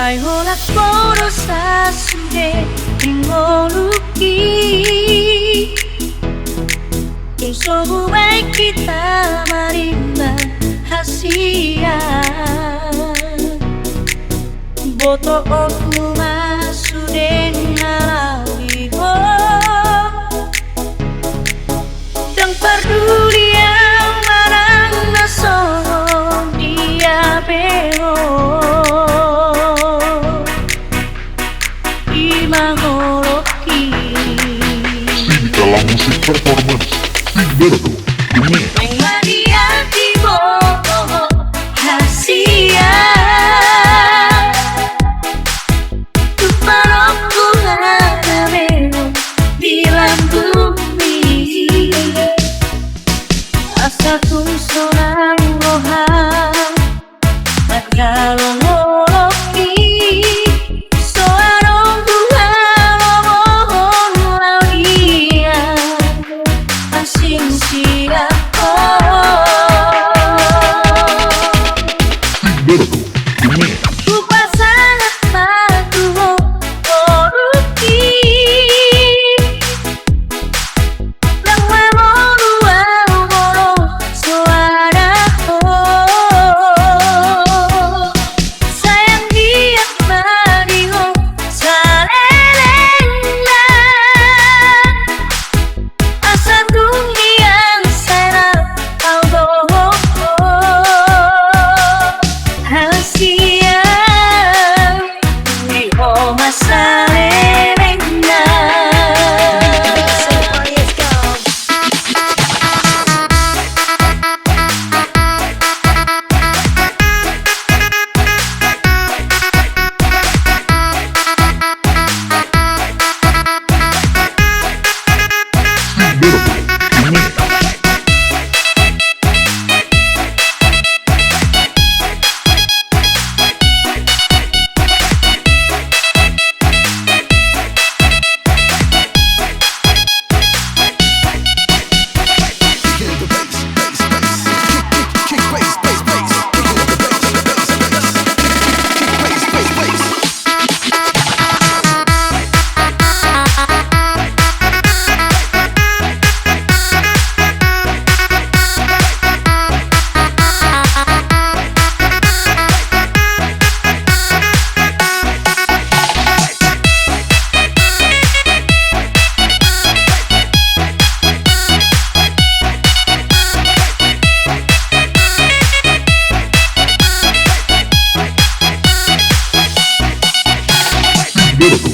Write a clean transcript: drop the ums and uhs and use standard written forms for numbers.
愛をなこのさすでmengoluki Untuk baik kita marimba hasian Boto oku masuden ngarawi ho Dan peduli yang marang nasono dia beo Imangoroki Dalam musik performance Gilberto Gomez Maria Tibo Hasia Tu parokku harapero Bilang bumi Asa tung sonang rohan Magkalong holoki Soarong buhang mohon lawian Asing siap Gilberto Gomez Ku pasangat matu koruki Lang memonu moro suara ho Sayang dia mariho salelengna Asa yang saya aldo Hasia di homa salelengna Gilberto Gomez Gilberto